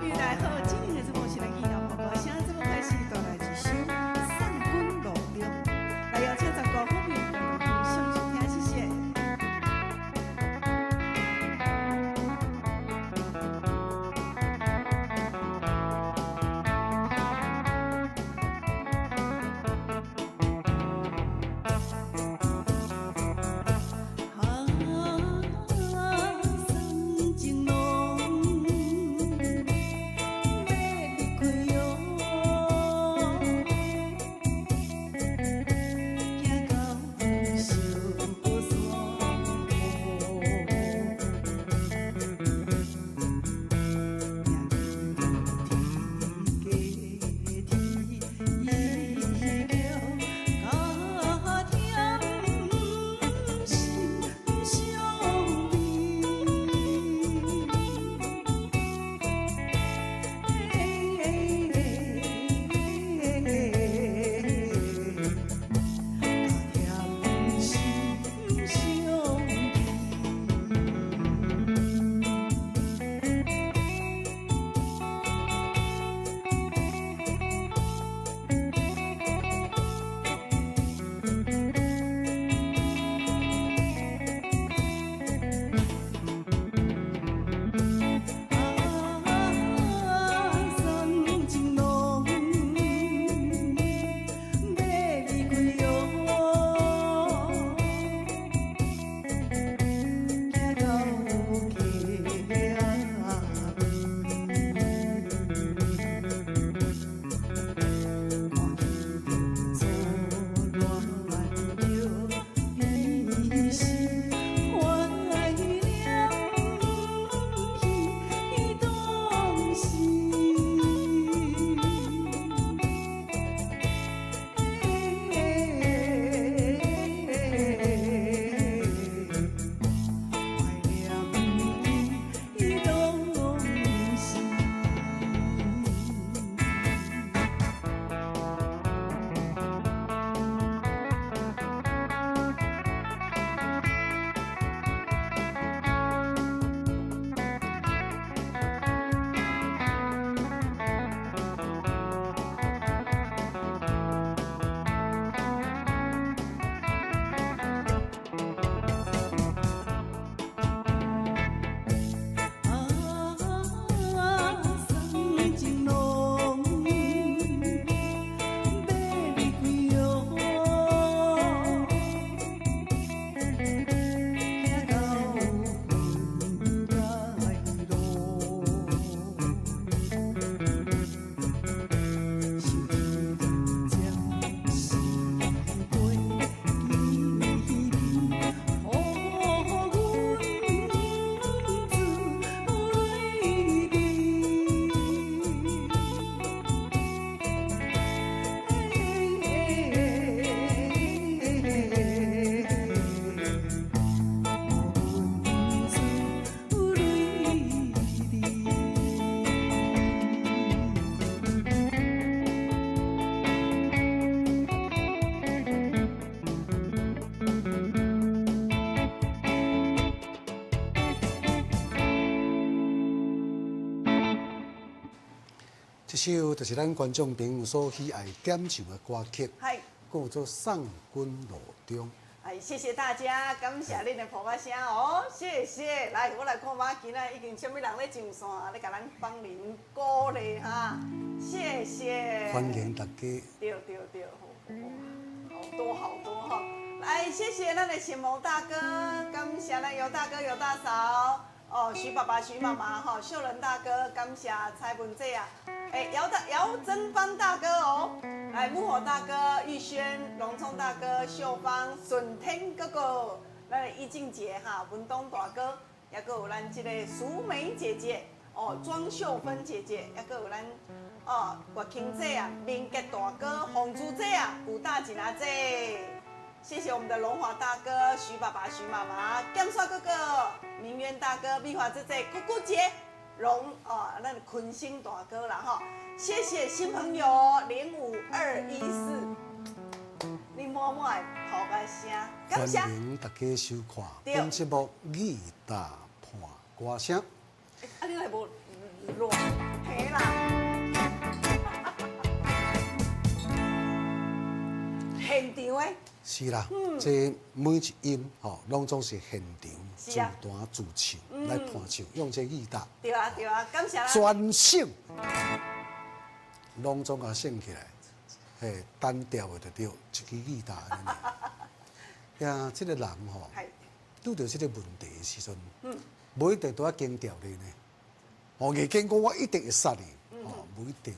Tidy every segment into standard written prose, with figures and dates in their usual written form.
朋友大家好，今天的节目是来纪念婆婆声，节目开始带来一首《送君路中》，来邀请全国好朋友共同欣赏收听，谢谢。这首就是咱观众朋友所喜爱点唱的歌曲，叫做《送君路中》。谢谢大家，感谢恁的婆婆声哦，谢谢。来，我来看嘛，今仔已经什么人咧上线，咧甲咱帮您鼓励哈，谢谢。欢迎大家。对，好多好多哈。来，谢谢咱的贤谋大哥，感谢咱尤大哥、尤大嫂。哦，徐爸爸、徐妈妈，哈，秀仁大哥，感谢蔡文姐啊，姚真芳大哥哦，来木火大哥、玉轩、龙聪大哥、秀芳、顺天哥哥，咱的易静姐哈，文东大哥，也个有咱这个淑梅姐姐，哦，庄秀芬姐姐，也个有咱郭庆姐啊，明杰大哥、红珠姐啊，古大锦阿姐。谢谢我们的龙华大哥、徐爸爸、徐妈妈、剑帅哥哥、明渊大哥、碧华姐姐、姑姑姐、那个坤星大哥啦哈。谢谢新朋友05214，你默默的头个声，感谢。欢迎大家收看本节目《义大判歌声》。你来无热，嘿啦。现场诶，是啦，这每一音吼，拢总是现场自是啊弹自唱来伴唱，用这义达对啊对啊，感谢咱。全省拢总甲省起来，嘿，单调的就对，一支义达安尼。呀，这个人吼，遇到这个问题的时阵，无一定都要经调的呢。哦，硬经讲我一定会杀你，哦，无一定。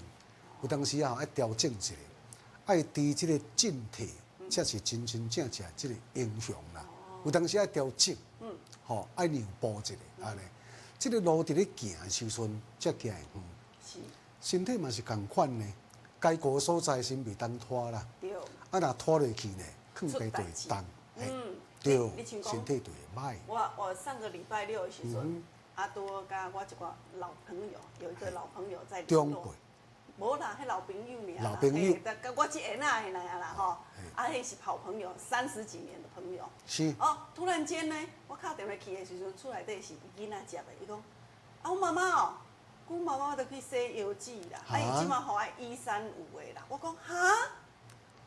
有当时啊，要调整一下，爱伫这个整体，才是真真正正这个英雄啦。有当时要调整，吼，爱让步一下，安尼。这个路伫咧行的时阵，才行会远。是。身体嘛是共款呢，该顾的所在先袂当拖啦。对。啊，若拖落去呢，坑地就会重。对，身体就会歹。我上个礼拜六的时阵，阿多甲我一个老朋友，有一个老朋友在联络。无啦，迄老朋友尔啦。老朋友。甲我一下仔的啦吼，啊，迄是好朋友，30几年的朋友。是。哦，突然间呢，我敲电话去的时阵，厝内底是伊囡仔接的，伊讲，啊，我妈妈哦，阮妈妈都去洗药剂啦，啊，伊即马互我135的啦，我讲哈，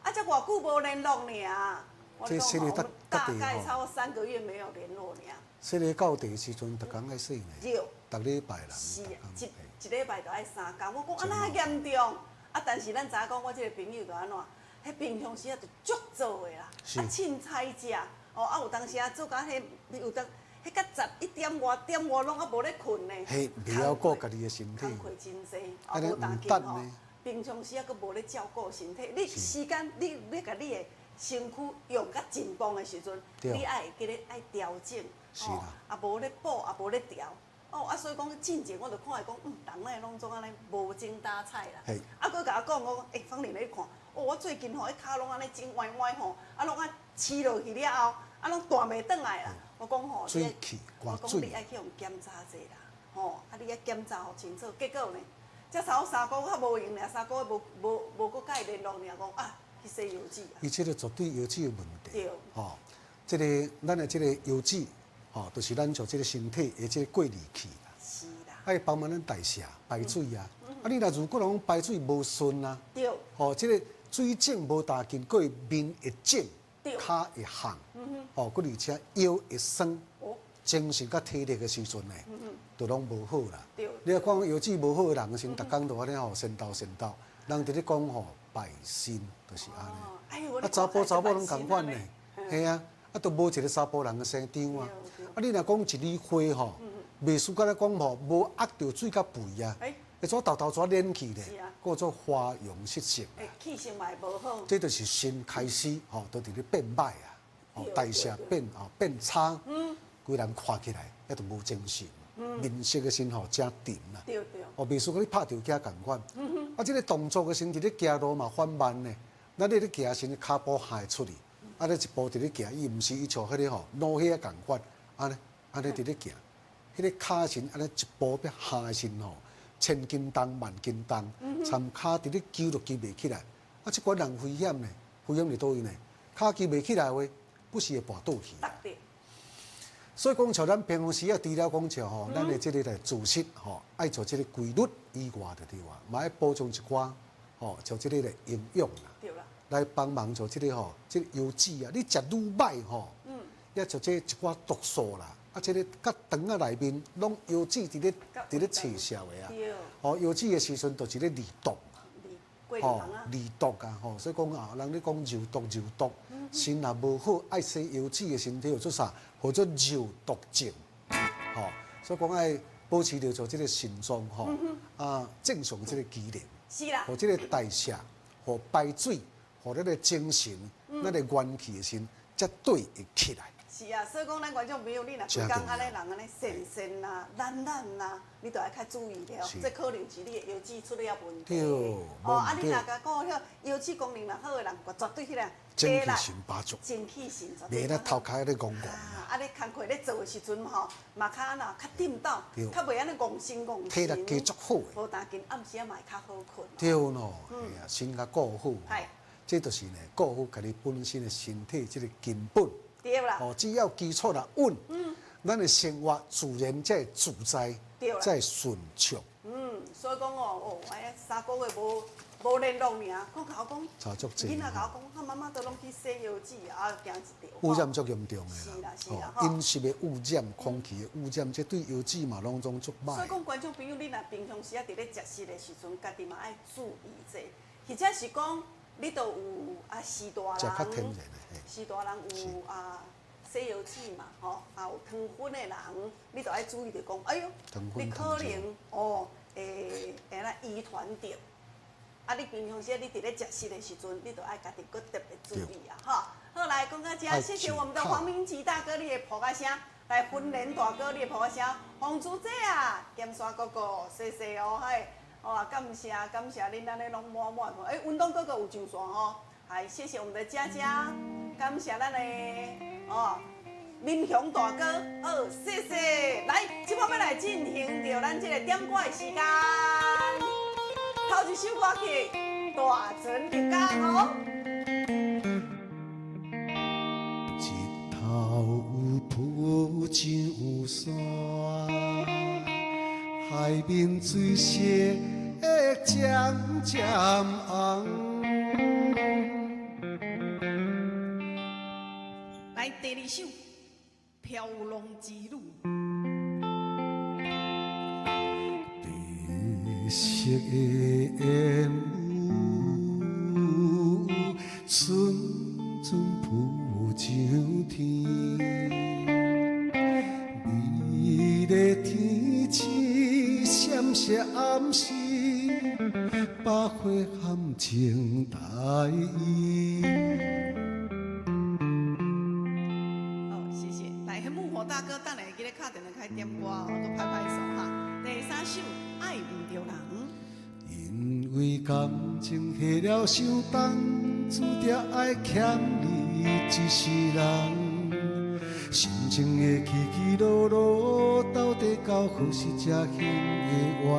啊，才偌久无联络呢。这洗礼到大概超过3个月没有联络呢。洗礼到地时阵，逐工爱洗呢。对。逐礼拜啦。是啊，一礼拜就爱3工。我讲啊，那严重。啊，但是咱知影讲，我这个朋友就安怎，迄平常时啊就足做的啦，啊凊彩食。哦，啊有当时啊做甲迄有当迄甲11点外拢啊无咧困呢。嘿，袂晓顾家己的身体。工课真济，啊无当紧吼。平常时啊，佫无咧照顾身体。你时间，你甲你的身躯用甲紧绷的时阵，你爱会记咧爱调整，哦，啊无咧补，啊无咧调，哦，啊所以讲进前我就看伊讲，人咧拢总安尼无精打采啦，啊佫甲我讲讲，芳玲你看，哦，我最近吼，迄骹拢安尼真歪歪吼，啊拢啊饲落去了后，啊拢弹袂转来啦，我讲吼，水气，我讲你爱去用检查者啦，吼，啊你爱检查互清楚，结果呢，才差3个月较无用俩，3个月无佫甲伊联络俩，讲啊。去洗油脂啊！伊这个绝对油脂有问题。对。吼，这个咱的这个油脂，吼，就是咱做这个身体的这个过滤器啦。是啦。爱帮忙咱代谢排水啊。啊，你若如果讲排水无顺啊，对。吼，这个水肿无大劲，佫会面会肿，骹会红，吼，佫而且腰会酸，精神甲体力的时阵呢，都拢无好啦。对。你若讲油脂无好的人，先逐工都安尼吼，神叨，人伫咧讲吼。百姓就是安尼，啊查甫拢共款呢，系啊，啊都无一个查甫人的生长啊。啊你若讲一枝花吼，袂输甲咧讲吼，无压着水甲肥啊，会怎豆怎连起咧，叫做花容失色啊。气性嘛无好。这就是新开始吼，都伫咧变歹啊，吼代谢变差，规人看起来也都无精神。面色的身吼真沉啦，哦，袂输甲你拍条架共款。啊，这个动作的身伫咧行路嘛缓慢呢，咱咧行身骹步下会出去，啊，咧一步伫咧行，伊毋是伊像迄个吼老伙仔共款，安尼伫咧行，迄个骹身安尼一步要下的身吼，千斤重万斤重，参骹伫咧揪落举袂起来，啊，即款人危险呢，危险伫倒位呢？骹举袂起来话，不是会跋倒去。所以讲，像咱平常时啊，除了讲像吼，咱的这个来自食吼，爱做这个规律以外的对哇，嘛要补充一寡吼，像这个的营养啦，来帮忙做这个吼，这个油脂啊，你食愈歹吼，也做这一寡毒素啦，啊，这个甲肠啊内面拢油脂伫咧刺消的啊，哦，油脂的时阵就是咧离毒。吼，离毒啊，吼，所以讲啊，人咧讲肉毒，身若无好，爱洗油脂的身体，叫做啥？叫做肉毒症，吼，所以讲爱保持着做这个肾脏吼，啊，正常这个机能，是啦，和这个代谢，和排水，和咱的精神，咱的元气的心，绝对会起来。是啊，所以讲咱观众朋友，你若规工安尼人安尼神啦、懒啦，你都要较注意了。这可能是你的油脂出了问题。哦，啊，你若甲讲迄油脂功能若好的人，绝对迄个精气神八足，精气神绝对。袂咧头壳咧戆戆。啊，你工课咧做的时阵吼，嘛较呐较点到，较袂安尼戆心戆神。体力加足好无当紧暗时啊嘛会较好困。对咯，哎呀，身甲顾好。系。这就是呢，顾好家己本身的身体这个根本。对啦。哦，只要基础啦稳，咱的生活自然才会自在，才会顺畅。所以讲哎，3个月无联络尔，讲甲我讲，差足济。囡仔甲我讲，他妈妈都拢去洗药剂啊，惊一条。污染足严重的啦。是啦。饮食的污染、空气的污染，这对药剂嘛，拢总足歹。所以讲，观众朋友，你若平常时啊，伫咧食食的时阵，家己嘛爱注意者，或者是讲，你都有时大人，食较天然的。时大人有洗药剂嘛，吼，有糖分的人，你都爱注意着讲，哎呦，你可能会那遗传着。你平常时你伫咧食食的时阵，你都爱家己搁特别注意啊，哈。好，来讲到这，谢谢我们的黄明吉大哥你的抱个声，来婚莲大哥你的抱个声，黄猪姐啊，剑山哥哥，谢谢哦，嘿，感谢恁安尼拢满满的。运动哥哥有上线吼，还谢谢我们的佳佳，感谢咱的民雄大哥，好，谢谢。来，即摆要来进行着咱这个点歌的时间。头一首歌曲《大船入江》哦。日头浮上山，海面水色会渐渐红。来，第2首《飘浪之旅》。白色的烟雾，阵阵浮上天。美丽天星闪烁暗时，百花含情带意。谢谢。来，木火大哥，等下记得敲电话开点歌哦，搁拍拍手哈。第3首《爱唔着人》。因为感情下了伤重，注定爱欠你一世人。心情的起起落落，到底到何时才现会完？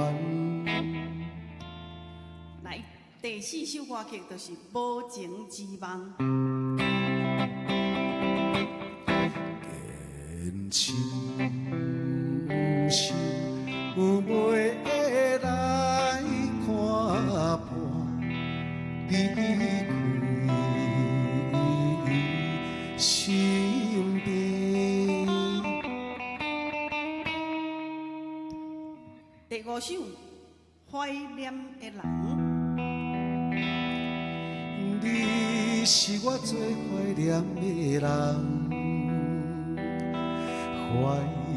来，第4首歌曲就是《无情之梦》。坚信是袂来看破离开身边。第5首《怀念的人》。你是我最怀念的人。怀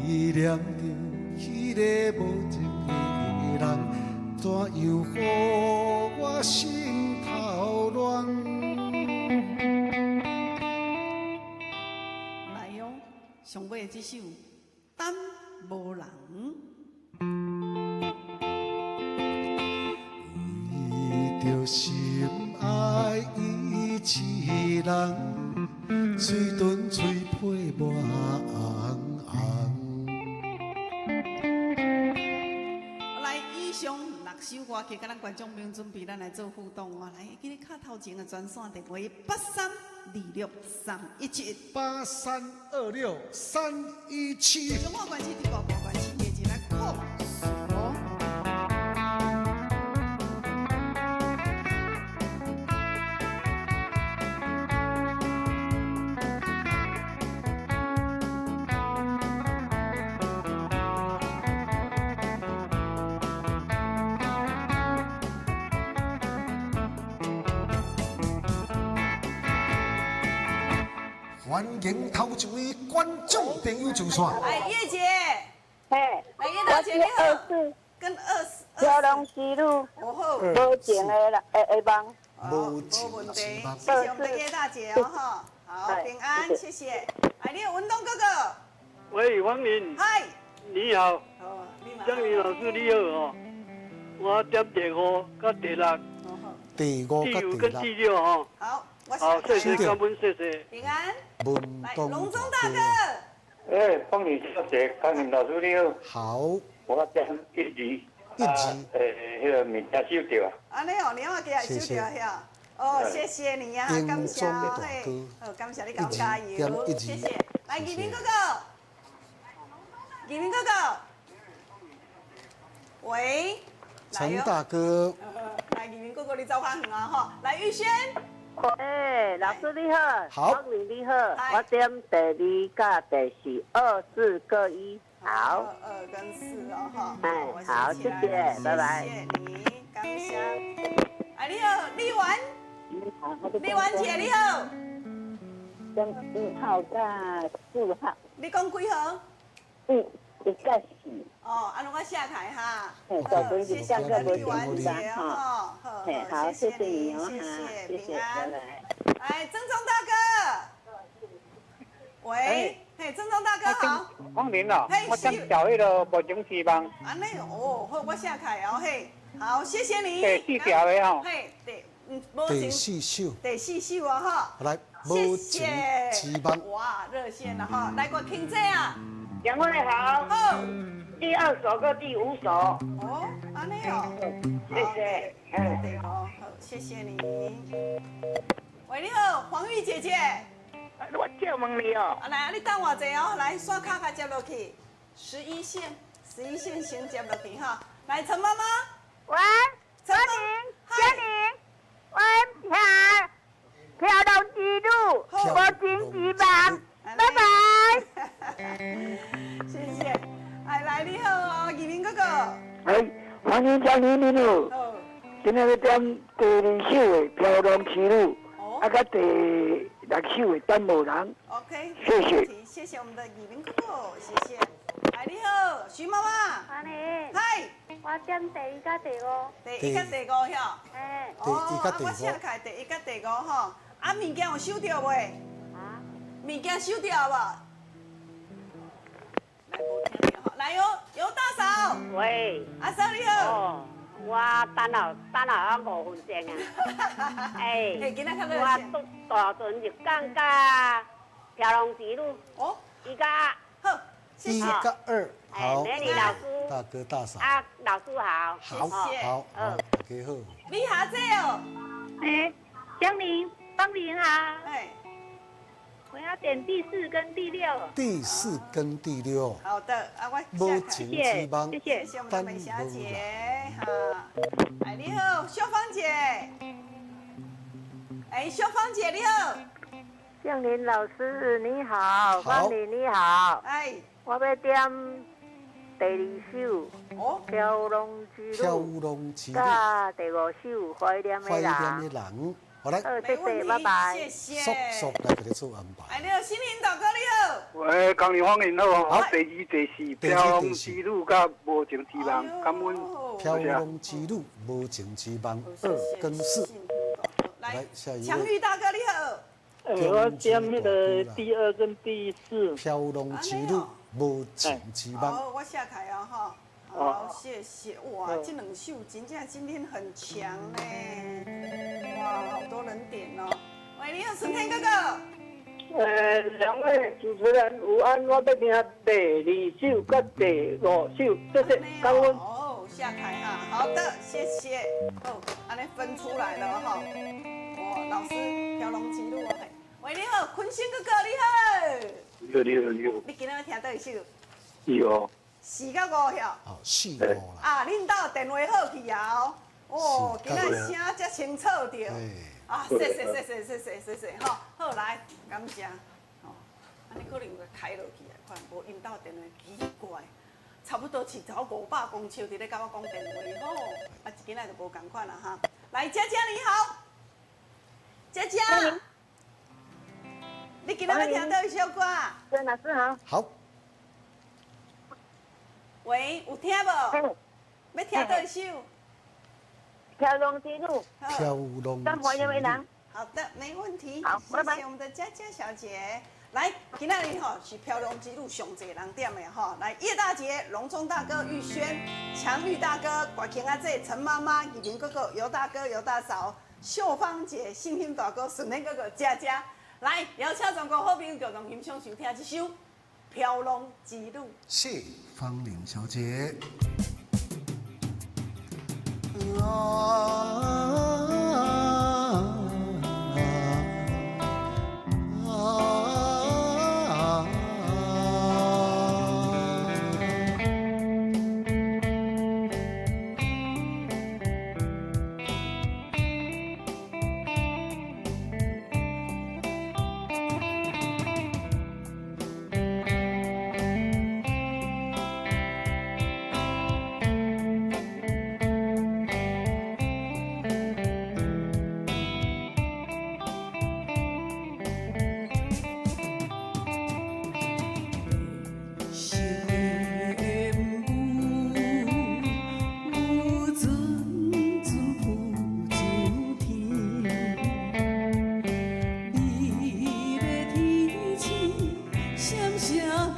念着迄个无情的人，怎样予我心头乱？来哟，上尾的这首《等无人》。为着心爱伊一人，嘴唇嘴皮抹红红。来，以上6首歌曲，甲咱观众朋友准备，咱来做互动哦。来，记得卡头前的专线电话8326-317。8326-317。中华关系第5关关系业绩来控哦。欢迎头一位观众朋友上线。哎，叶姐，嘿，来叶大姐你好，跟飘浪之路，无情的梦。无情问题，的梦。谢谢我们的叶大姐哦哈，好平安，谢谢。哎，你有文东哥哥。喂，王林。嗨。你好。哦，你好。江林老师你好哦，我点第5甲第6。第5甲第5跟第6哦。好。好，谢谢，感恩，谢谢。平安。来，东隆中大哥。哎，方女小姐，康宁老师你好。好。我点1字。迄个名家收掉啊。安尼哦，你要给他收掉呀。哦，谢谢你呀，感谢，嘿，感谢你给我加油，谢谢。来，宜宾哥哥。吉林哥哥，喂，陈大哥，来，吉林哥哥你走较远啊吼，来玉轩，哎，老师你好，好方玲你好，我点第2甲第4，2、4各1，好。 2跟4哦哈。哎我好写起来谢谢了拜拜谢谢你，感谢。哎，你好，丽婉，丽婉姐你好，跟1号甲4号，你讲几号？ 1甲4。哦，安尼我下台哈。嘿大哥谢谢我们丽婉姐哦，嘿，好，谢谢你你哦，谢哈，谢，谢谢，平安拜。拜。哎，郑中大哥，喂，嘿，郑中大哥好。方林哦嘿，我想调迄个无情之梦，安尼哦，好，我下台哦，嘿，好，谢谢你。第4条的吼。嘿，无第情4首，第4首啊哈。来，谢无谢情之梦。哇，热线了哈，来，我听这啊。两位好，好。第2首跟第5首，哦，安尼哦。谢谢。对哦，好，谢谢你。喂，你好，黄玉姐姐。我叫问你哦，啊，来，你等我一下哦，来，刷卡卡接落去，11线先接落去哈。来，陈妈妈，喂，陈嘉玲，我漂亮之路，我经济忙，拜拜。谢谢。哎，来，你好哦，宜林哥哥。哎，欢迎嘉玲你好，好。今日要点第2首的《漂亮之路》，哦啊，甲第6首的《等无人》。 OK，谢谢没问题，谢谢我们的宜林哥哥，谢谢。哎，你好，徐妈妈。安尼，嗨，我点第1甲第5，第1甲第5哟。哎，第一甲第五我写开第1甲第5吼。啊，物件有收到未？啊，物件收到无？来，无听到吼。来哟，尤大嫂，喂，阿嫂你好。哦，我等下5分钟啊，哎，嘿，今仔较热我线。拄大船入港甲漂亮之路，哦，伊甲好，谢1谢。甲2，好，美丽老师，大哥大嫂，啊，老师好，好，谢谢好，好，大家好。你下这哦。哎，江玲、方玲好，哎，我要点第4跟第6。第4跟第6，好的，啊，我无下开。情谢谢之梦，谢谢。谢谢我们的美霞姐哈。哎，你好，秀芳姐。哎，秀芳姐你好。江林老师你好，好方玲你好，哎，我要点第2首哦， 《漂亮之飘路浪之》，路，甲第5首《怀念的怀念人的》。人，好来，好，谢没问谢，题，拜拜。谢谢。速速来给你做安排。哎，你好，心灵导哥你好。喂，江林方林好，好我第2、第4，漂亮之路甲无情之梦，感恩。飘浪之路，无情之梦，2跟4。来来，下一位强玉大哥你好。我点迄个第2跟第4。飘浪之路，无情之梦。好，我下开啊哈。好，谢谢。哇，这2首真正今天很强呢。哇，好多人点哦。喂，你好，顺天哥哥。两位主持人午安，我要听第2首甲第5首，谢谢，感恩。哦，下台哈，好的，谢谢。哦，安尼分出来了哈。哦，老师飘龙之路哦。喂，你好，坤星哥哥你好。你好，你好，你好。你今仔要听倒一首？有。 4到5晓。好，4个啦。啊，恁兜电话好去啊！哦，今仔声遮清楚着。啊，谢谢，吼，好来，感谢。吼，安尼可能会开落去啊，看无因兜电话奇怪，差不多是走500公尺伫咧甲我讲电话吼，啊，今仔就无共款啦哈。来，佳佳你好，佳佳，你今仔要听倒一首歌？郑老师好。好，喂，有听无？要听倒一首？漂亮之路，飘浪跟怀念的人。好的，没问题。好拜拜谢谢我们的佳佳小姐。来，今仔日吼是漂亮之路上济人点的吼。来，叶大姐、隆中大哥、玉轩、强玉大哥、郭庆阿姐、陈妈妈、雨林哥哥、尤大哥、尤大嫂、秀芳姐、信兴大哥、顺天哥哥、佳佳。来，邀请全国好朋友共同欣赏收听这首《漂亮之路》。谢芳玲小姐。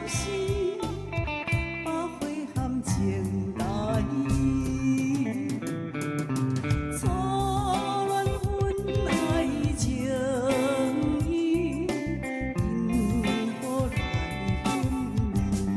时，百花含情大意，错乱分爱情意，因何来分离？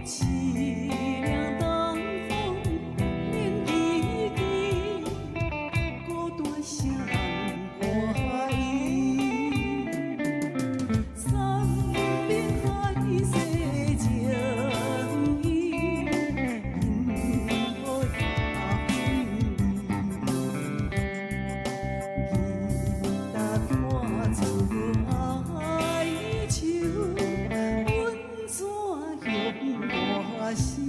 期待弹出爱情，阮怎向歌声？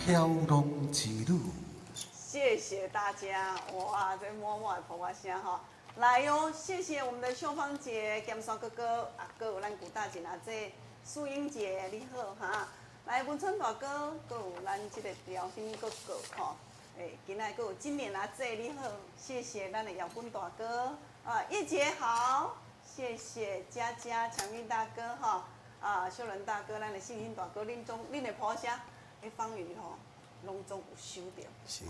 飘浪之旅，谢谢大家，哇，这默默的捧我声哈，来哟、谢谢我们的秀芳姐、金山哥哥，啊，还有咱古大姐阿姐、素英姐，你好哈，来文春大哥，还有咱这个廖兴哥哥吼，今仔还有今年阿姐你好，谢谢咱的姚quân大哥，啊，叶姐好，谢谢佳佳、强运大哥哈，啊，秀仁大哥，咱的信心大哥，恁的抱声。方宇吼，拢总有收到。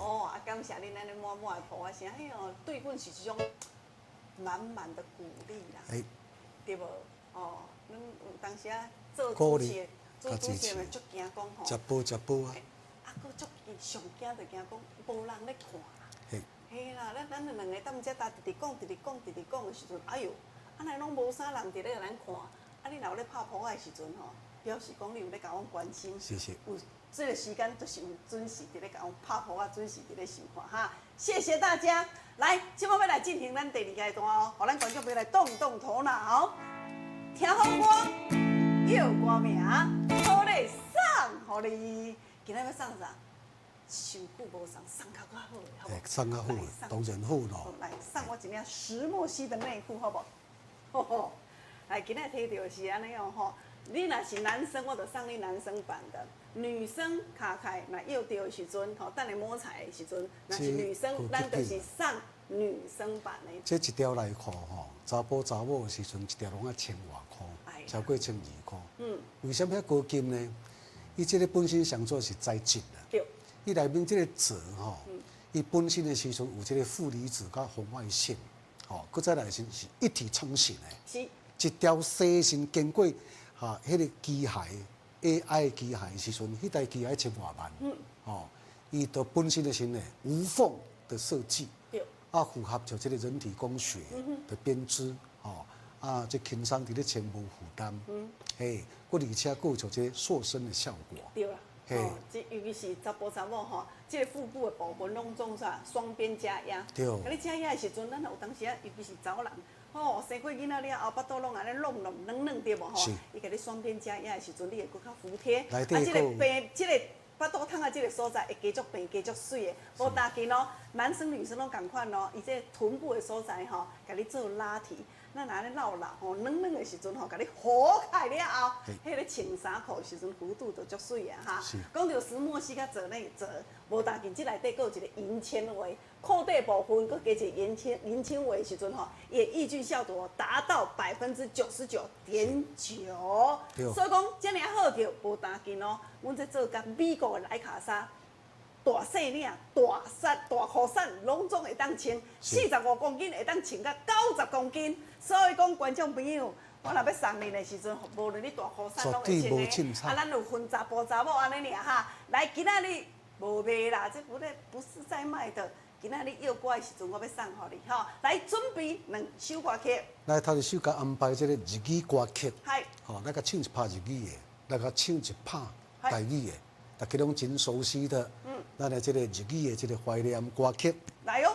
哦，啊，感谢恁咱的满满的抱我声，哎呦，对阮是一种满满的鼓励啦，对无？哦，阮有当时啊做主持的，嘛足惊讲吼，食饱食饱啊。啊，佫足上惊就惊讲无人咧看。嘿啦，咱两个踮遮搭直直讲的时阵，哎呦，啊来拢无啥人伫咧咱看，啊你若有咧拍抱的时阵吼，表示讲你有咧甲阮关心。谢谢。这个时间就是有准时伫咧甲阮拍抱啊，准时伫咧收看哈，谢谢大家。来，即摆要来进行咱第二阶段哦，互咱观众朋友来动动头脑，听好歌，要歌名，好咧送互你。今仔要送啥？伤久无送，送较好诶，好无？送较好诶，当然好咯。来，送我一领石墨烯的内裤，好不好？吼吼，来，今仔摕到是安尼哦吼。你若是男生，我就送你男生版的；女生卡开，若要到的时阵，吼，等你摸彩的时阵，若是女生，咱就是送女生版的。这一条内裤吼，查甫查某的时阵一条拢啊千外块，超过1200块。为什么遐高金呢？伊这个本身上做是材质啊。对。伊内面这个褶吼，伊本身的时阵有这个负离子甲红外线，吼，搁再来是一体成型的。是。一条细线经过迄个机械 AI 机械的时阵，迄台机械千外万，伊的本身的是呢无缝的设计，符合着这个人体工学的编织，这轻松伫咧穿无负担，而且佫有像这塑身的效果。对啦，这尤其是查甫查某吼，这个腹部的部分拢总啥双边加压。对。甲你加压的时阵，咱有当时啊，尤其是查某人，生过囡仔了后，巴肚拢安尼弄软对无吼？伊甲你双边加压的时阵，你会佫较服帖。这个病，这个巴肚痛啊，这个所在会继续变，继续水的，无打紧哦。男生女生拢共款哦，伊这臀部的所在吼，甲你做拉提。咱安尼绕吼，软的时阵吼，甲你活开了后，迄个穿衫裤时阵弧度就足水啊哈。讲到石墨烯甲泽内泽，无大紧，这内底佫有一个银纤维，裤底部分佫加一个银纤维时阵吼，伊的抑菌效果达到99.9%。所以讲，遮尔好着无大紧哦。阮这做甲美国的莱卡莎。大细领、大裤衫，拢总会当穿，45公斤会当穿到90公斤。所以讲，观众朋友，我若要送你的时阵，无论你大裤衫拢会穿的。咱有分查甫查某安尼尔哈。来，今仔日无卖啦，这不是在卖的。今仔日要歌的时阵，我要送互你吼。来，准备2首歌曲。来，头一首甲安排这个日语歌曲。咱甲唱一拍日语的，咱甲唱一拍台语的。大家拢真熟悉的，咱的这个日语的这个怀念歌曲。来哟。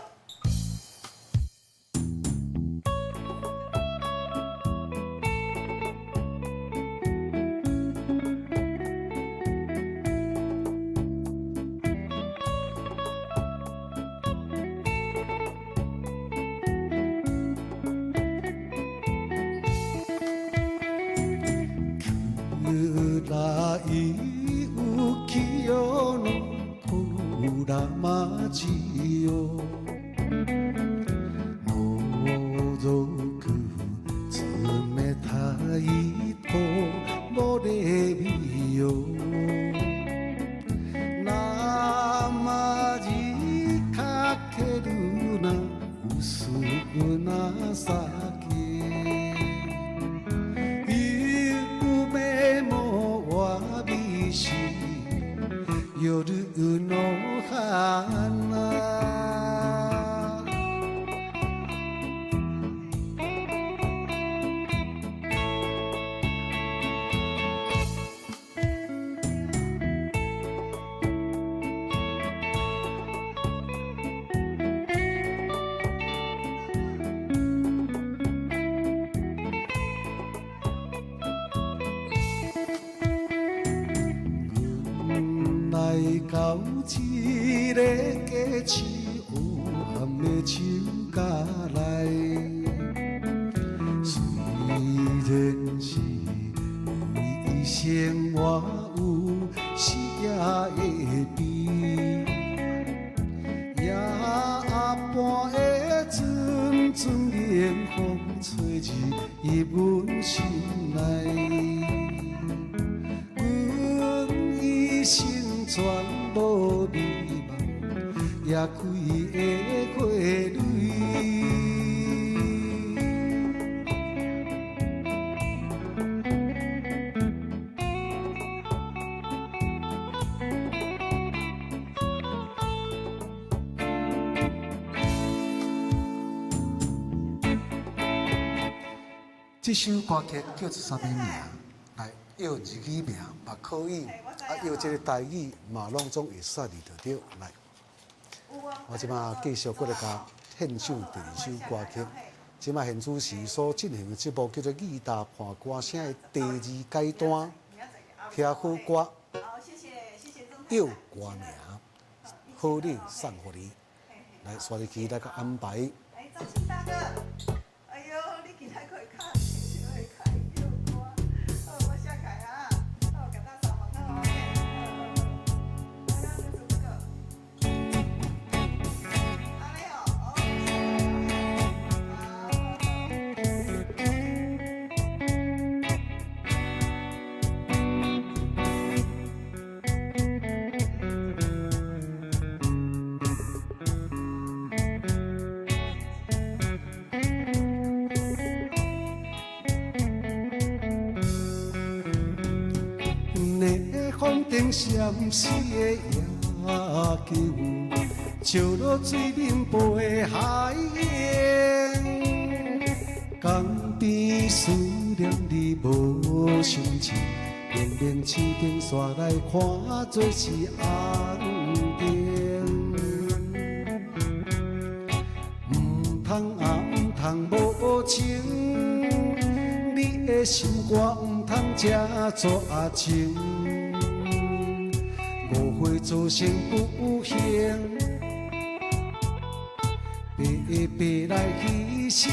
街よ覗く冷たい木漏れ日よなまじかけるな薄な酒夢もわびし夜の花到一个假市，黑暗的树下来，虽然是为生活有失业的悲，夜半的阵阵冷风吹入阮心内，阮一生全无美梦，也开的花蕊。这首歌曲叫做啥物名？来，要日语名嘛可以，要这个台语嘛拢总会使哩就对。来，我即马继续过来甲献唱第二首歌曲。即马现主持所进行的节目叫做《义大伴歌声》的第2阶段，听好歌，要歌名，好礼送互你。来，刷入去来甲安排。赵庆大哥，哎呦，你今仔可以看，可以看又歌，我下改啊，我给他扫盲了来，那就是这个，哪里有？风顶闪烁的夜景，笑落水面飞海燕。江边思念你无相似，明明市顶煞来看做是红灯。唔通啊，唔通无情，你的心肝唔通这绝情。误会造成不幸，白白来牺牲。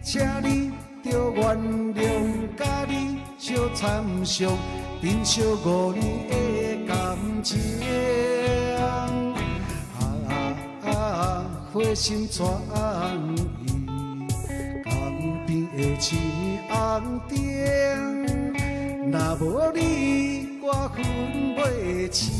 请你着原谅，甲你相参详，珍惜5年的感情。花心全意，江边的青红灯，若无你，我分袂清。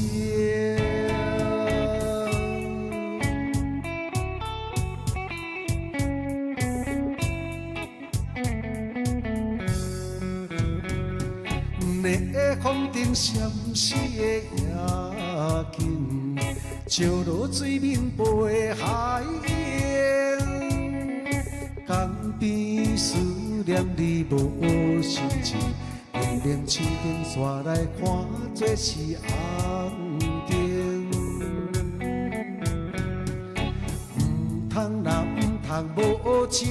在风顶闪烁的夜景，照落水面飞海燕。江边思念你无心情，明明市顶煞来看做是红灯。唔通啦，唔通无情，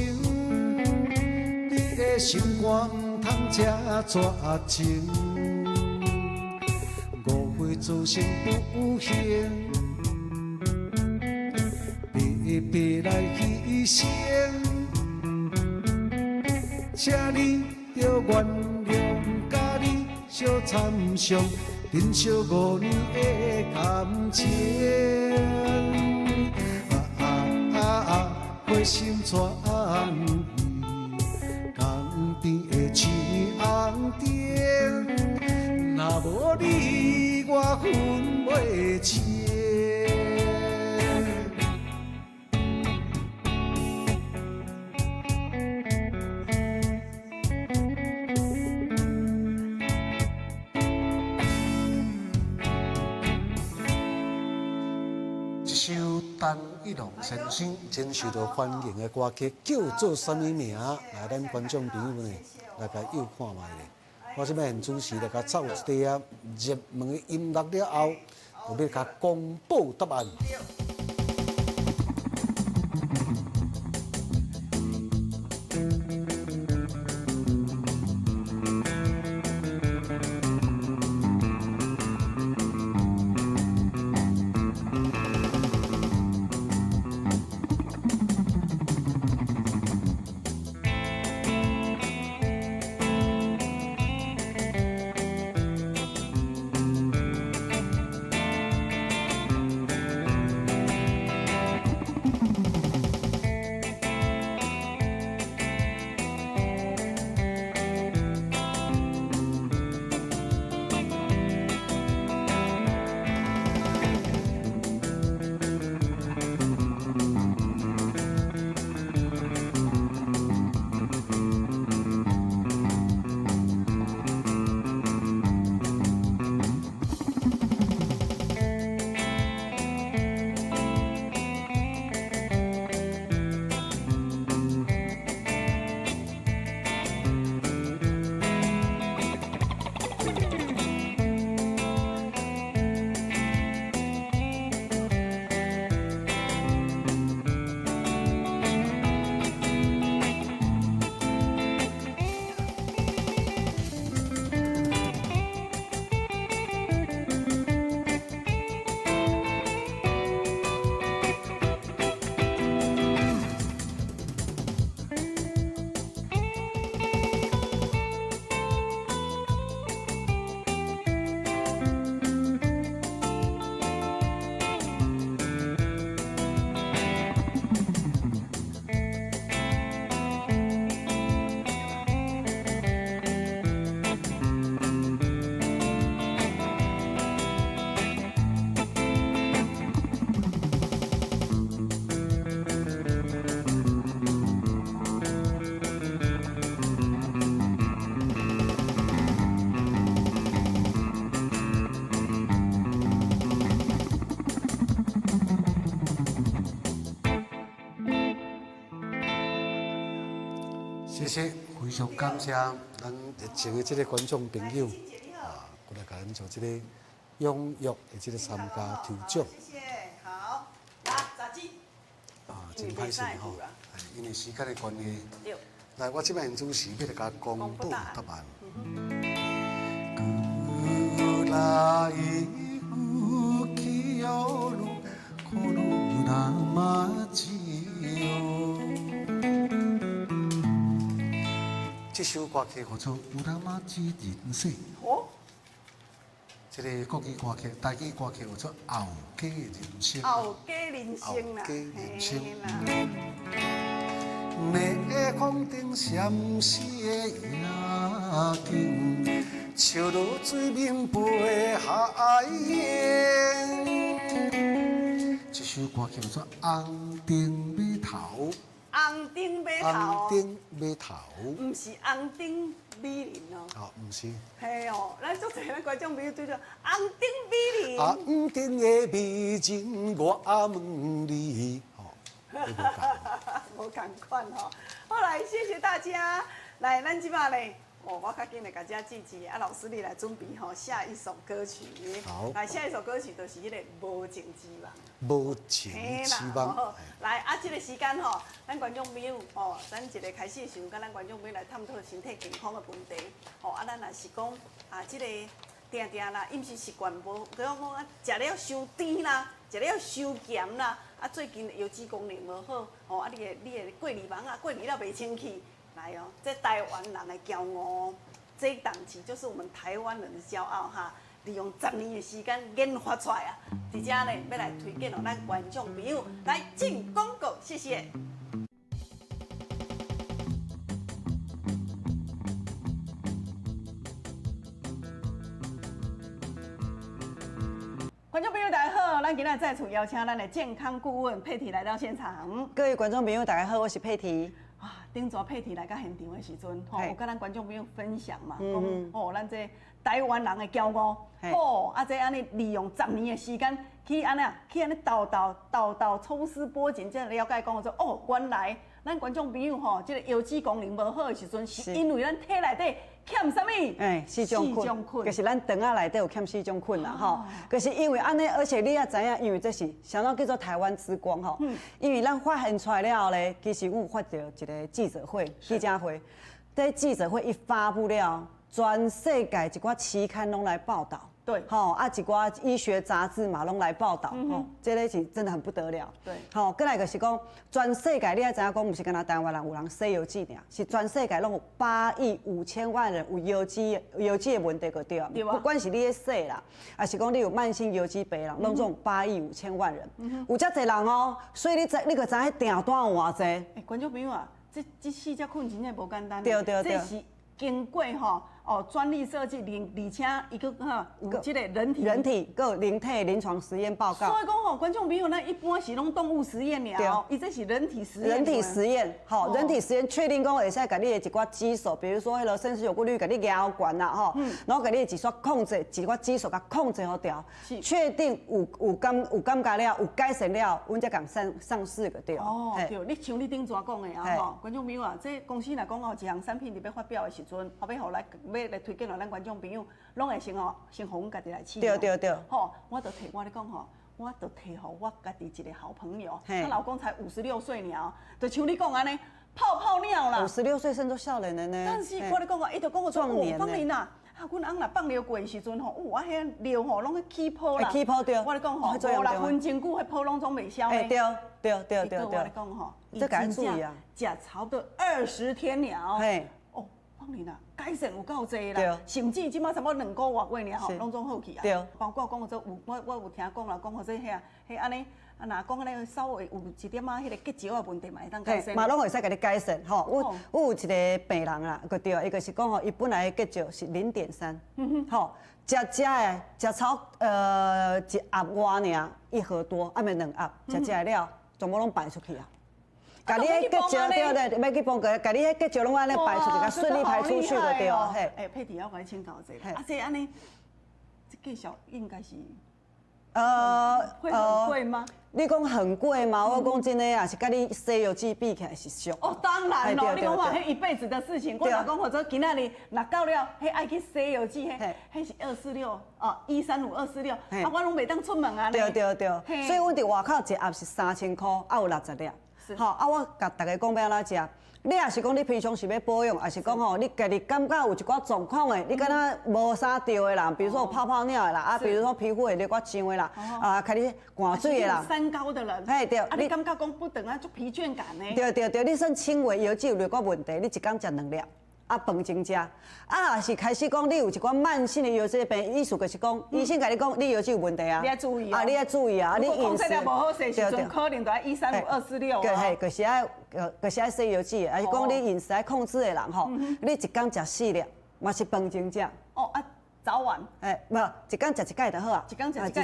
你的心肝唔通这绝情。误会造成不幸，白白来牺牲。请你着原谅，甲你相参详，珍惜5年的感情。花心全意，江边的青红灯，若无你，我分袂清。一首陈一龙先生真受到欢迎的歌曲，叫做什么名？来，咱观众朋友呢，来甲又看卖咧。我这边很准时来甲走一啲热门的音乐了后，就要甲公布答案。谢谢，非常感谢咱热情的这个观众朋友过来甲咱做这个踊跃的这个参加抽奖。谢谢，好，来炸鸡。真歹势吼，因为时间的关系，对。来，我这边主持要来甲公布答案。这首歌曲叫做《乌拉玛之人生》。哦。这个国语歌曲、台语歌曲叫做《后家人生》。后家人生啦，嘿啦。逆风顶闪烁的夜景，笑落水面陪海烟。这首歌曲叫做《红顶码头》。红顶码头。红顶码头。唔是红顶美人哦。哦，唔是。系哦，咱足侪咱观众朋友对着红顶美人。红顶的美人，我问你。无同款吼，好来，谢谢大家。来，咱即摆咧，我较紧来甲遮记记，老师你来准备吼下一首歌曲。好。来，下一首歌曲就是迄个无情之望。无情之望。来，这个时间吼，咱观众朋友咱一个开始想跟咱观众朋友来探讨身体健康的问题。咱若是讲这个定定啦，饮食习惯无，讲食了伤甜啦，食了伤咸啦。最近油脂功能无好，你的过年忙过年了袂清气，来哦，这台湾人的骄傲，这一档期就是我们台湾人的骄傲哈，利用10年的时间研发出来伫遮呢要来推荐咱观众朋友来进广告，谢谢。观众朋友大家好，咱今仔再次邀请咱的健康顾问佩蒂来到现场。各位观众朋友大家好，我是佩蒂。顶早佩蒂来到现场的时阵，有跟咱观众朋友分享嘛，讲咱这台湾人的骄傲，这安尼利用10年的时间去安尼倒抽丝剥茧，这了解讲说，原来咱观众朋友这个油脂功能无好的时阵，是因为咱体内底欠啥物？四种菌，就是咱肠仔内底有欠4种菌啦，就是因为安尼，而且你也知影，因为这是相当叫做台湾之光因为咱发现出来了后咧，其实有发到一个记者会，这记者会一发布了，全世界一寡期刊拢来报道。对，一寡医学杂志嘛拢来报道，这个是真的很不得了。对，再来就是讲，全世界你也知影讲，不是干那台湾人有人洗油脂尔，是全世界拢有8亿5千万人有油脂的问题个对啊。不管是你咧洗啦，还是讲你有慢性油脂病人，拢总8亿5千万人，有遮侪人哦。所以你个知影订单有偌济？观众朋友啊，这4只困真正无简单。对。这是经过专利设计，而且伊个有这个人体，个有人体临床实验报告。所以讲观众朋友，咱一般是拢动物实验了，伊这是人体实验。人体实验，人体实验确定讲会使甲你的一寡激素，比如说迄个肾丝球过滤，甲你压悬啦，然后甲你的指数控制，一寡激素甲控制好调，确定有感觉了，有改善了，阮才敢上市个对。对，你像你顶抓讲的观众朋友啊，这公司来讲一项产品伫要发表的时阵，后要来推荐咱观众朋友，拢会先互阮家己来试。对。我就提我咧讲我就提互我家己一个好朋友，她老公才56岁尔，就像你讲安尼，泡尿啦。56岁算做少年的呢。但是我咧讲伊就讲我壮年呢。放年啦，阮翁若放尿过的时阵我遐尿拢去起泡啦。起泡对。我咧讲5、6分钟久，迄泡拢总袂消呢。对。我咧讲这该注意啊。食超的20天了。放年啦，改善有够济啦，甚至即马差不多2个月过尔拢总好去啊。对，包括讲做我有听讲啦，讲说迄安尼，若讲安尼稍微有一点迄个结石的问题嘛会当改善。嘛拢会使甲你改善我有一个病人啦，个对，伊就是讲伊本来的结石是0.3，食超1盒外尔，1盒多，啊免2盒，食了，全部拢排出去啊。甲你迄结石对，要去帮甲你迄结石拢安尼排出去，甲顺利排出去就对哦。佩蒂，我甲你请教一下，这安尼，这结石应该是会很贵吗？你讲很贵嘛？我讲真的啊，是跟你《西游记》比起来是俗。哦，当然咯，对你讲话迄一辈子的事情，我老公或者今仔日若到了，迄爱去《西游记》迄是246哦，135、246，啊，我拢袂当出门啊。对，所以阮伫外口一盒是3000块，啊有60粒。好，啊我甲大家讲要安怎食。你也是讲你平常是要保养，还是讲吼你家己感觉有一寡状况的，你敢若无啥着的啦，比如说有泡泡尿的啦，啊，比如说皮肤会有寡痒的啦，啊，开始寒水的啦。三高的人，嘿对，啊，你感觉讲不等啊，就疲倦感呢？对，你算轻微油脂有寡问题，你一工食2粒。啊，饭前食，啊，是开始讲你有一寡慢性的油脂病，意思就是讲，医生甲你讲你油脂有问题啊，你要注意啊，你要注意啊，你饮食不好势时阵，可能就要135、246对，嘿，就是爱洗油脂，还是讲你饮食爱控制的人吼，你一工食4粒，嘛是饭前食。哦啊。早晚，无一工食一盖就好啊。一工食一盖，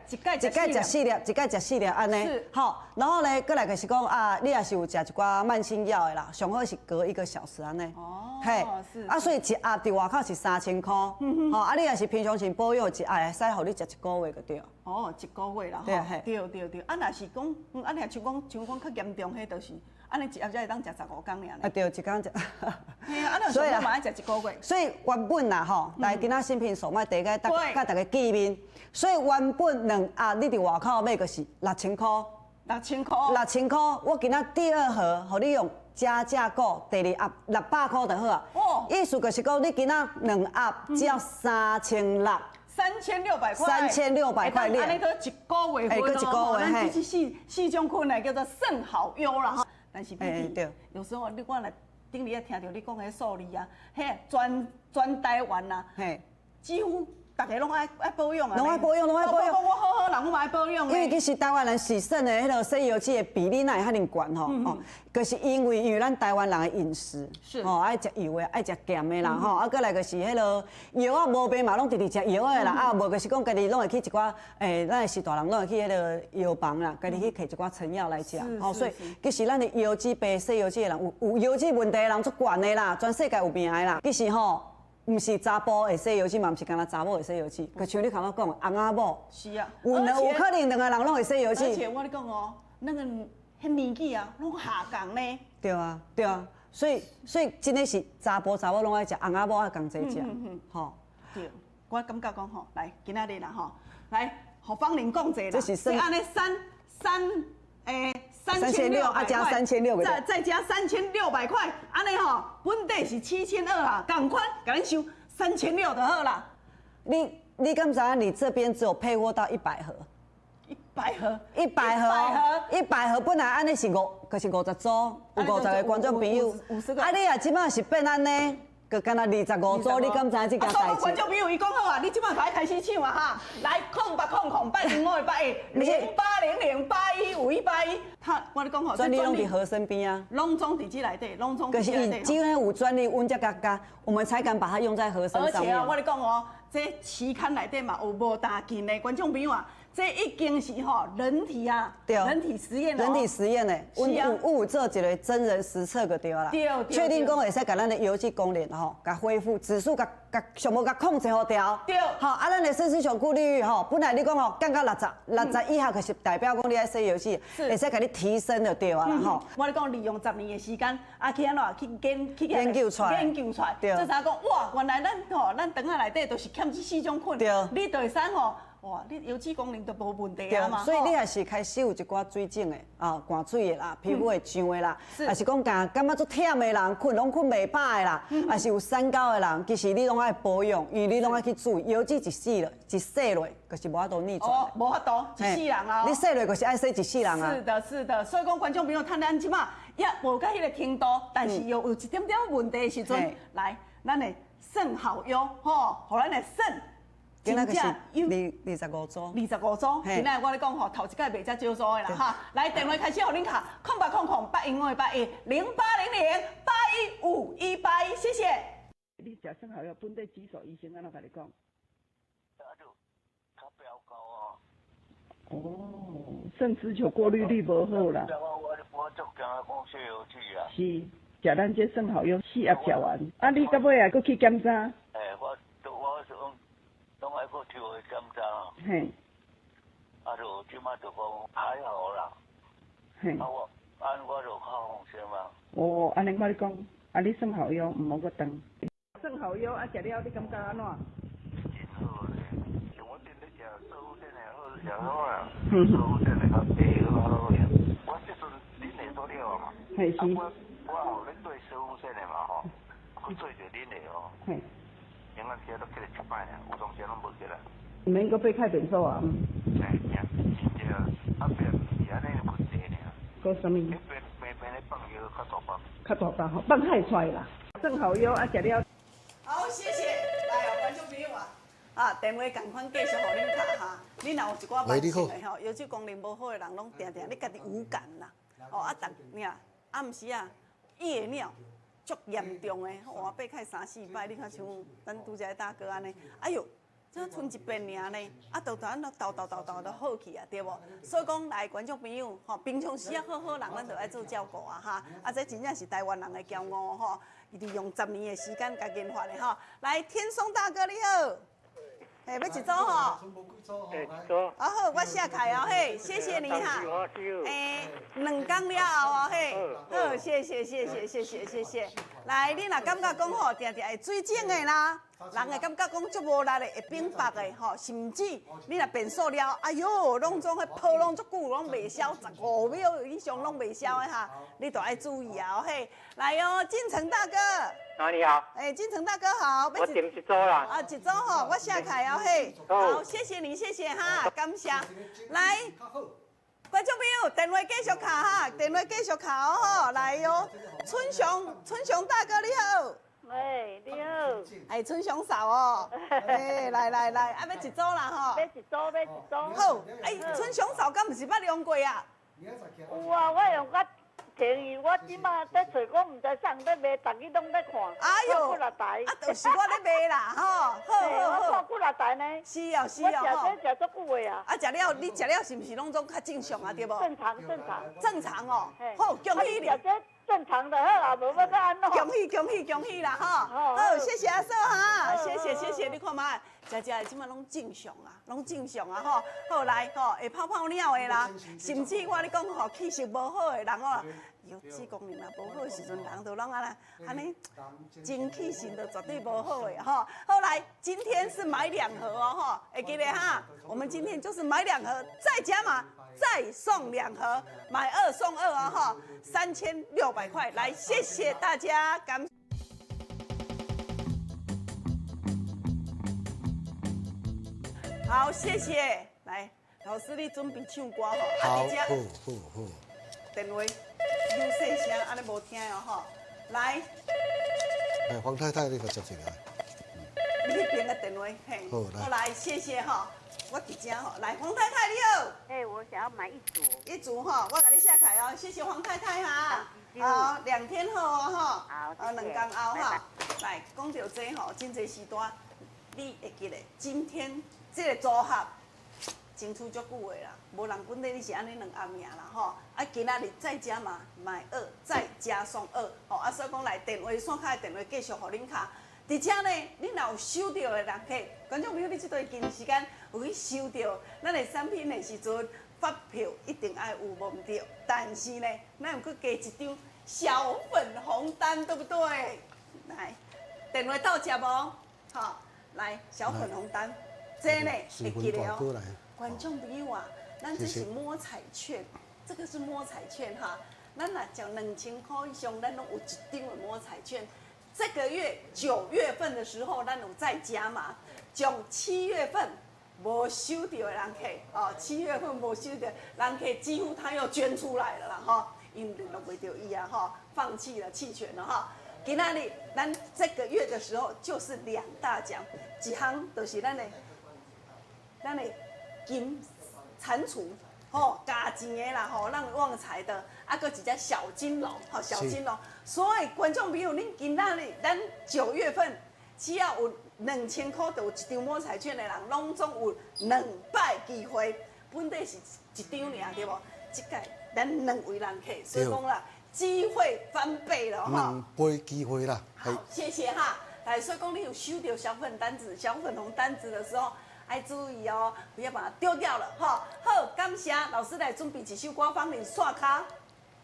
一盖食4粒，一盖食4粒安尼。好，然后呢，过来就是讲啊，你也是有食一寡慢性药的啦，上好是隔1个小时安尼。哦，嘿，啊，所以一盒伫外口是3000块。好，啊，你也是平常时保养一盒，会使互你食1个月就对。哦，1个月啦。对，对。啊，若是讲，啊，若像讲较严重，迄就是。安尼一盒才会当食15天尔。啊对，一工食。嘿啊，啊，所以嘛爱食1个月。所以原本啦吼，来今仔新品手卖第一个甲大家见面。所以原本2盒你伫外口买个是6000块。6000块，我今仔第2盒，互你用加价购，第2盒600块就好啊。哦。意思就是讲，你今仔2盒只要3600。3600块，3600块，你安尼个1个月份咯，咱这4种困难叫做甚好优啦哈。但是对，有时候我来顶日啊听到你讲迄数字啊，迄全台湾啊，几乎大家拢爱保养啊，拢爱保养。我好人我嘛爱保养。因为其实台湾人洗肾的迄个西游记的比例哪会遐尼悬吼？就是因为咱台湾人的饮食，吼爱食油的，爱食咸的啦，吼啊，过来就是迄个药啊无病嘛，拢直直食药的啦，啊无就是讲家己拢会去一寡咱的是大人拢会去迄个药房啦，家己去摕一寡成药来食，吼，所以其实咱的油脂病、西游记的人有油脂问题的人足悬的啦，全世界有病的啦，其实吼。唔是查甫会洗油脂，嘛唔是干那查某会洗油脂，就像你头讲，翁仔某是啊，有可能2个人拢会洗油脂。而且我跟你讲哦，那个迄年纪啊，拢下降呢。对啊，所以真的是查甫拢爱食，翁仔某爱共济食，吼。对，我感觉讲吼，来今仔日啦吼，来，互芳玲讲者啦，这是安尼3600啊，加3600，再加3600块，安尼吼，本底是7200啊，同款，甲咱收3600就好啦。你敢知影？你这边只有配货到100盒。100盒本来安尼是就是50组，有50个观众朋友。啊，你啊，即摆是变安尼。就干那25组，你敢知这件代志？观众朋友，伊讲好啊，你即摆快开始抢啊哈！来，0800815181，0800815181。我咧讲吼，专利拢伫盒身边啊，拢总伫这内底，拢总。可是伊只要有专利，阮才加，我们才敢把它用在盒身上面。而且啊，我咧讲哦，这期刊内底嘛有无大件的观众朋友啊。这已经是吼人体啊，人体实验人体实验诶，阮有做一个真人实测个对啦，确定讲会使甲咱的油脂功能吼，甲恢复指数甲上无甲控制好调。对，好啊，咱的肾丝球过滤吼，本来你讲吼降到60以下，就是代表讲你爱洗油脂，会使甲你提升就对啊啦吼。我咧讲利用10年的时间，啊去安怎去研究出来，这才讲哇，原来咱肠仔内底都是欠这4种菌，你就会使吼。哇，你油脂功能都无问题啊嘛，所以你还是开始有一寡水肿的啊，寒水的啦，皮肤会痒的啦，还是讲感觉足忝的人，困袂饱的啦，还是有三高的人，其实你拢爱保养，因为你拢爱去注意，油脂一洗落，就是无法度逆转。哦，无法度，一世人啊。你洗落就是爱洗一世人啊。是的，所以讲观众朋友，咱即马也无到迄个程度，但是又有一点点问题的时阵，来，咱的肾好优吼，互咱的肾。今仔个是25组，25组。今仔我咧讲吼，头一届袂遮少组的啦哈。来电话开始，互恁卡0800815181，0800815181，谢谢。你食肾好药，本地指数医生安怎甲你讲？较标高啊。哦，肾丝球过滤率无好啦。我足惊讲西游记啊。是，食咱这肾好药4盒食完，啊你到尾啊搁去检查？我是拢爱搁抽去检查。嘿。啊，就即马就讲还好啦。嘿。啊，我就较放心嘛。哦，安尼我你讲，啊你算好药，唔好个长。算好药啊，食了你感觉安怎？真好咧，像我顶咧食舒服点的好食好啊，舒服点的较白好呀。我即阵恁会做了嘛？嘿是。我后咧做舒服点的嘛吼，我做着恁的哦。嘿。永远起都起来吃饭呀，有当时拢无起来。唔免搁别开便所啊。哎呀，真正啊别是安尼问题呢。搁什么？你平咧放药较大包。较大包吼，放太出来啦。算好药啊，食了。好，谢谢。来哦，观众朋友啊，电话共款继续互恁卡哈。恁若有一寡慢性的吼，腰椎功能无好的人，拢定定你家己无感啦。哦啊，暗时啊，夜尿足严重的，换八开3、4摆，你看像咱拄则大哥安尼，哎哟。才剩一遍尔呢，啊，都咱都斗都好去啊，对无？所以讲来观众朋友，吼，平常时啊好人，咱就爱做照顾啊，哈，啊，这真正是台湾人的骄傲吼，利用10年的时间甲研发的吼。来，天松大哥你好，要一组吼？一组。啊好，我写开哦，嘿，谢谢你哈。2天了后哦，嘿，好，谢谢。来，你若感觉讲吼，定定会水肿的啦。人会感觉讲足无力的，会冰白的吼，甚至你若变塑了，哎哟，拢总迄泡拢足久，拢袂消，15秒以上拢袂消的哈，你都爱注意啊，嘿，来哦，进城大哥。啊，你好。进城大哥好。我点一组啦。啊，一组吼，我写开哦，嘿。好，谢谢你，谢谢哈，感谢。来，观众朋友，电话继续卡哈，电话继续卡哦吼，来哟，春雄大哥你好。喂，你好。春雄嫂哦，来，啊要一组啦吼。要一组。好，春雄嫂敢毋是捌用过啊？有啊，我用甲便宜，我即马在找，我毋知啥人在卖，逐日拢在看。哎呦，几落台。啊，就是我咧卖啦，吼，好。我看几落台呢？是哦，我食这食足久的啊。啊，食了，你食了是毋是拢总较正常啊？对无？正常哦。好，恭喜你。正常的好啊，无要搁安怎？恭喜啦哈！好，谢谢阿嫂哈，谢谢，你看嘛，食即马拢正常啊吼。好来吼，会泡尿的啦，甚至我咧讲吼，气色无好的人哦，腰椎功能啊无好的时阵，人都拢安尼，精气神都绝对无好的吼。好来，今天是买2盒哦吼，会记得哈，我们今天就是买2盒，再加码。再送2盒，买2送2哦哈，3600块，来谢谢大家，感。好，谢谢，来，老师你准备唱歌吼，好，电话，有细声，安尼无听哦吼，来，黄太太你个接进来，你那边的电话，嘿，好来，谢谢哈。我伫遮吼，来黄太太你好。我想要买一组。一组哈，我给你写开哦，谢谢黄太太哈。好，2天后哦哈。好，2天后哈。来，讲到这吼，真侪时段，你会记得今天这个组合争取足久的啦，无人本地你是安尼2暗夜啦吼。啊，今仔日再加嘛，买2再加送2，吼啊，所以讲来电话线卡的电话继续互恁卡。而且呢，你若有收到的人客，观众朋友，你这段时间有去收到咱的产品的时阵，发票一定爱有无唔对。但是呢，咱有去加一张小粉红单，对不对？来，电话到接无？好，来小粉红单，这呢会记得哦。观众朋友啊，咱这是摸彩券，这个是摸彩券哈。咱若交2000块以上，咱拢有1张的摸彩券。这个月9月份的时候，咱有再加码，从7月份无收到的人客哦，7月份无收到人客，几乎他又捐出来了啦哈，因为联络不到伊啊哈，放弃了弃权了哈。今仔日咱这个月的时候就是2大奖，一项就是咱的金蟾蜍。吼，加钱的啦，吼，让旺财的，啊，搁一只小金龙，吼，小金龙。所以观众朋友，恁今仔日咱9月份，只要有2000块，就有1张摸彩券的人，拢总有2摆机会。本地是1张尔，对无？即届咱2位人客，所以讲啦，机会翻倍了哈。2倍机会啦。好，谢谢哈。来，所以讲你有收到小粉红单子的时候。爱注意哦，不要把它丢掉了哈。好，感谢老师来准备一首歌放你刷卡。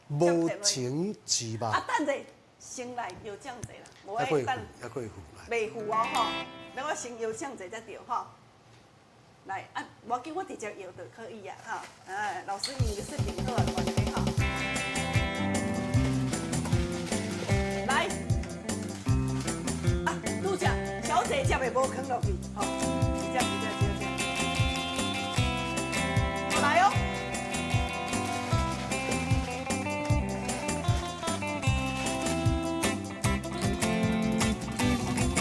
无情之梦。啊，等者先来摇奖者啦，无还可以等还可以付来。未付哦吼，那我先摇奖者才对吼。来啊，我叫我直接摇就可以啊哈。哎，老师你视频好啊，我这边哈。来，啊，拄只小姐才袂无坑落去，吼，直接。好来哦。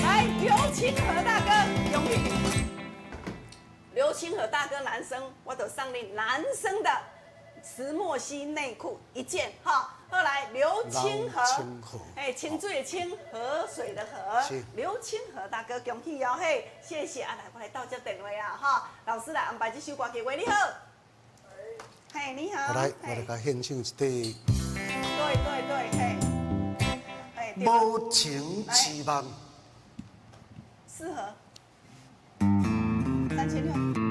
来，刘清河大哥，永远。刘清河大哥，男生，我都上你男生的石墨烯内裤一件哈。后来刘清河，哎，清水的清，河水的河，刘清河大哥，恭喜哦嘿，谢谢啊，来我来倒接电话啊哈，老师来安排这首歌曲，喂，你好，嘿，你好，我来给他献唱一首。对，嘿，哎，无情之梦。适合3600。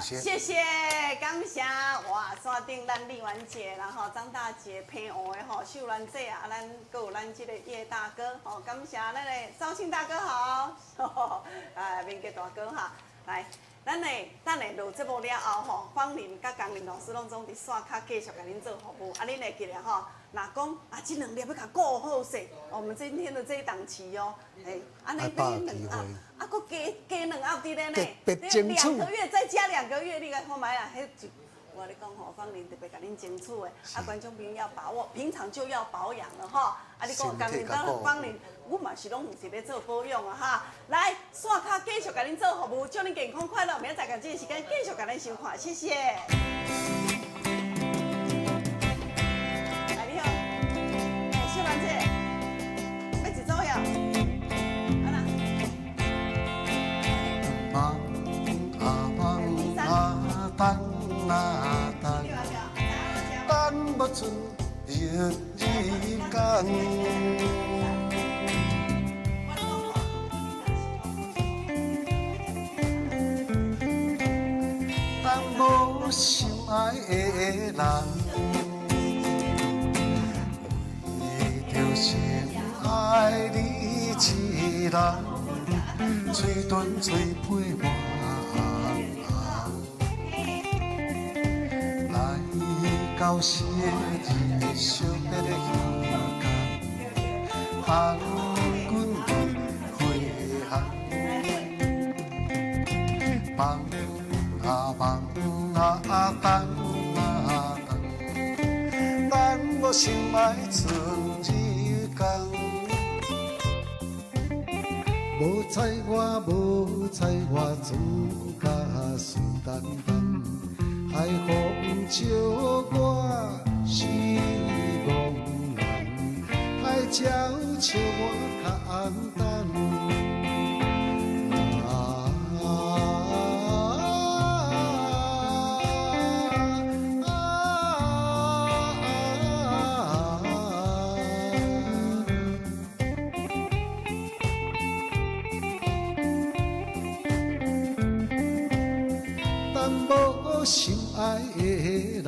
谢谢。谢谢，感谢哇！山顶咱丽媛姐，然后张大姐陪我的吼，秀兰姐啊，咱还有咱这个叶大哥，吼，感谢咱的绍兴大哥好，啊，明杰大哥哈，来，咱的录节目了后吼，芳玲甲江林老师拢总伫线卡继续甲恁做服务，啊，恁会记得吼，若讲啊，这2粒要甲顾好势，我们今天的这一档期哦，安尼买2盒，啊，搁加2盒伫咧呢，别争取2个月再加2个月，你看买啊，迄就。我跟你讲吼，芳玲特别甲恁争取的，啊，观众朋友要把握，平常就要保养了哈。啊，你讲江林当芳玲，我嘛是拢唔是咧做保养啊哈。来，线卡继续甲恁做服务，祝恁健康快乐，明仔载这个时间继续甲恁收看，谢谢。来，你好，秀兰姐，要一组呀？啊啦。等不出日间，等无心爱的人，为着心爱你一人，嘴唇嘴配满。到时日惜别的香港，行军回航，放啊等，等我心爱春日光。无采我自家水淡淡。海风照我是茫然，海鸟笑我较简单。但无心爱的人。